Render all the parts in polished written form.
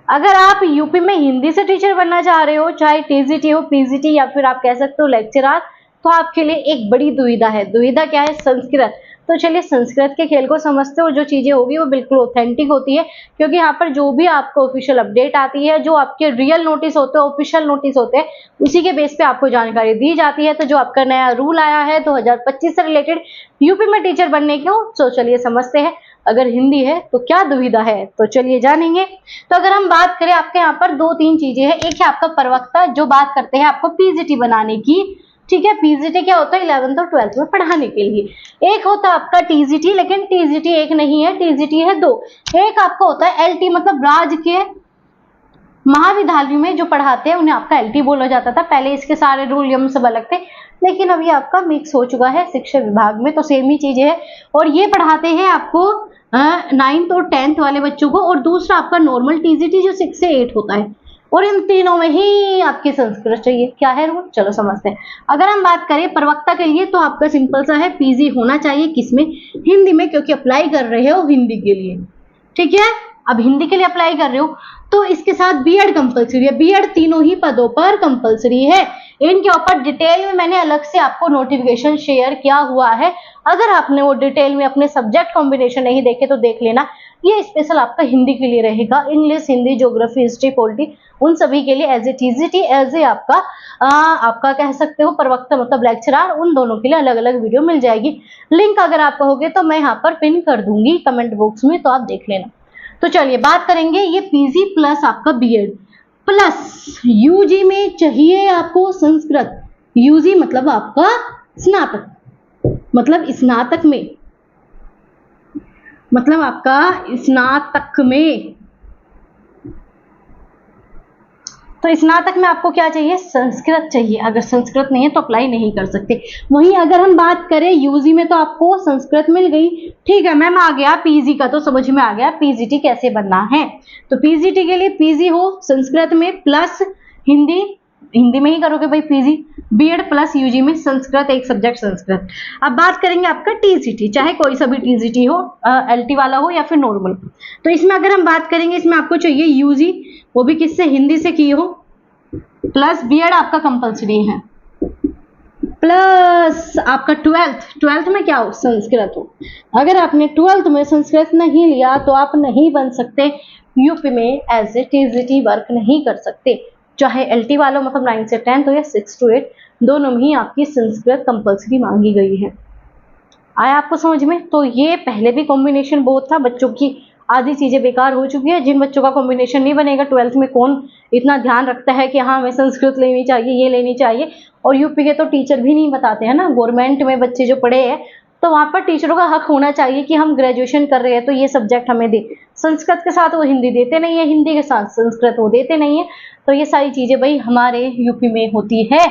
अगर आप यूपी में हिंदी से टीचर बनना चाह रहे हो, चाहे टीजीटी हो, पीजीटी या फिर आप कह सकते हो लेक्चरर, तो आपके लिए एक बड़ी दुविधा है। दुविधा क्या है? संस्कृत। तो चलिए संस्कृत के खेल को समझते हो। जो चीजें होगी वो बिल्कुल ऑथेंटिक होती है, क्योंकि यहाँ पर जो भी आपको ऑफिशियल अपडेट आती है, जो आपके रियल नोटिस होते हैं, ऑफिशियल नोटिस होते हैं, उसी के बेस पे आपको जानकारी दी जाती है। तो जो आपका नया रूल आया है 2025 से रिलेटेड यूपी में टीचर बनने को, तो चलिए समझते हैं। अगर हिंदी है तो क्या दुविधा है, तो चलिए जानेंगे। तो अगर हम बात करें, आपके यहाँ पर दो तीन चीजें हैं। एक है आपका प्रवक्ता, जो बात करते हैं आपको पीजीटी बनाने की। ठीक है, पीजीटी क्या होता है? 11th और 12th में पढ़ाने के लिए। एक होता है आपका टीजीटी, लेकिन टीजीटी एक नहीं है, टीजीटी है दो। एक आपका होता है एलटी, मतलब राज्य के महाविद्यालयों में जो पढ़ाते हैं उन्हें आपका एलटी बोला जाता था। पहले इसके सारे रूल नियम सब अलग थे, लेकिन अभी आपका मिक्स हो चुका है शिक्षा विभाग में, तो सेम ही चीजें है। और ये पढ़ाते हैं आपको 9th और 10th वाले बच्चों को। और दूसरा आपका नॉर्मल टीजीटी जो 6 से 8 होता है, और इन तीनों में ही आपकी संस्कृत चाहिए। क्या है रूल? चलो समझते हैं। अगर हम बात करें प्रवक्ता के लिए, तो आपका सिंपल सा है, पीजी होना चाहिए। किसमें? हिंदी में, क्योंकि अप्लाई कर रहे हो हिंदी के लिए। ठीक है, अब हिंदी के लिए अप्लाई कर रहे हो तो इसके साथ बीएड कंपलसरी है। बीएड तीनों ही पदों पर कंपलसरी है। इनके ऊपर डिटेल में मैंने अलग से आपको नोटिफिकेशन शेयर किया हुआ है। अगर आपने वो डिटेल में अपने सब्जेक्ट कॉम्बिनेशन नहीं देखे तो देख लेना। ये स्पेशल आपका हिंदी के लिए रहेगा। English, Hindi, geography, history, polity, उन सभी के लिए as a TGT, as a आपका कह सकते हो प्रवक्ता मतलब लेक्चरर, उन दोनों के लिए अलग अलग वीडियो मिल जाएगी। लिंक अगर आप कहोगे तो मैं यहाँ पर पिन कर दूंगी कमेंट बॉक्स में, तो आप देख लेना। तो चलिए बात करेंगे, ये पीजी प्लस आपका बीएड प्लस यूजी में चाहिए आपको संस्कृत। यूजी मतलब आपका स्नातक, मतलब स्नातक में, मतलब आपका स्नातक में। तो स्नातक में आपको क्या चाहिए? संस्कृत चाहिए। अगर संस्कृत नहीं है तो अप्लाई नहीं कर सकते। वहीं अगर हम बात करें यूजी में, तो आपको संस्कृत मिल गई। ठीक है मैम, आ गया पीजी का, तो समझ में आ गया पीजीटी कैसे बनना है। तो पीजीटी के लिए पीजी हो संस्कृत में प्लस हिंदी, हिंदी में ही करोगे भाई पीजी। बीएड प्लस यूजी में संस्कृत, एक सब्जेक्ट संस्कृत। अब बात करेंगे आपका टीजीटी, चाहे कोई सा भी टीजीटी हो, एलटी वाला हो या फिर नॉर्मल। तो इसमें अगर हम बात करेंगे, इसमें आपको चाहिए यूजी, वो भी किससे? हिंदी से की हो, प्लस बीएड आपका कंपलसरी है, प्लस आपका 12th में क्या हो? संस्कृत हो। अगर आपने 12th में संस्कृत नहीं लिया तो आप नहीं बन सकते यूपी में, एज ए टीजीटी वर्क नहीं कर सकते। चाहे एलटी वालों मतलब 9 से 10 हो या 6 to 8, दोनों में ही आपकी संस्कृत कंपलसरी मांगी गई है। आया आपको समझ में? तो ये पहले भी कॉम्बिनेशन बहुत था, बच्चों की आधी चीजें बेकार हो चुकी है। जिन बच्चों का कॉम्बिनेशन नहीं बनेगा 12th में, कौन इतना ध्यान रखता है कि हाँ हमें संस्कृत लेनी चाहिए, ये लेनी चाहिए। और यूपी के तो टीचर भी नहीं बताते हैं ना, गवर्नमेंट में बच्चे जो पढ़े हैं, तो वहां पर टीचरों का हक होना चाहिए कि हम ग्रेजुएशन कर रहे हैं तो ये सब्जेक्ट हमें दे। संस्कृत के साथ वो हिंदी देते नहीं है, हिंदी के साथ संस्कृत वो देते नहीं है। तो ये सारी चीजें भाई हमारे यूपी में होती है।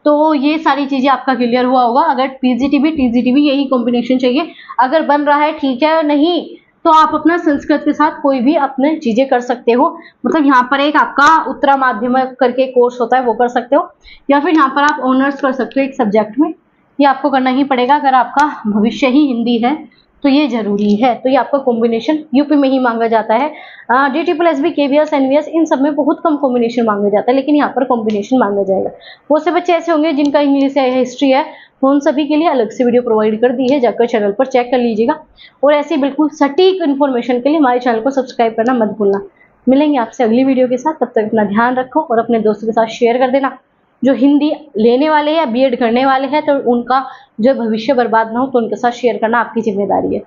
तो ये सारी चीजें आपका क्लियर हुआ होगा। अगर पीजीटी भी टीजीटी भी यही कॉम्बिनेशन चाहिए, अगर बन रहा है ठीक है, नहीं तो आप अपना संस्कृत के साथ कोई भी अपने चीजें कर सकते हो। मतलब यहाँ पर एक आपका उत्तरा माध्यमिक करके कोर्स होता है, वो कर सकते हो, या फिर यहाँ पर आप ऑनर्स कर सकते हो एक सब्जेक्ट में। ये आपको करना ही पड़ेगा अगर आपका भविष्य ही हिंदी है, तो ये जरूरी है। तो ये आपका कॉम्बिनेशन यूपी में ही मांगा जाता है। डीटी प्लस भी, केवीएस, एनवीएस, इन सब में बहुत कम कॉम्बिनेशन मांगा जाता है, लेकिन यहाँ पर कॉम्बिनेशन मांगा जाएगा। बहुत से बच्चे ऐसे होंगे जिनका इंग्लिश है, हिस्ट्री है, तो उन सभी के लिए अलग से वीडियो प्रोवाइड कर दी है, जाकर चैनल पर चेक कर लीजिएगा। और ऐसे बिल्कुल सटीक इन्फॉर्मेशन के लिए हमारे चैनल को सब्सक्राइब करना मत भूलना। मिलेंगे आपसे अगली वीडियो के साथ, तब तक अपना ध्यान रखो और अपने दोस्तों के साथ शेयर कर देना। जो हिंदी लेने वाले हैं या बीएड करने वाले हैं, तो उनका जो भविष्य बर्बाद ना हो, तो उनके साथ शेयर करना आपकी जिम्मेदारी है।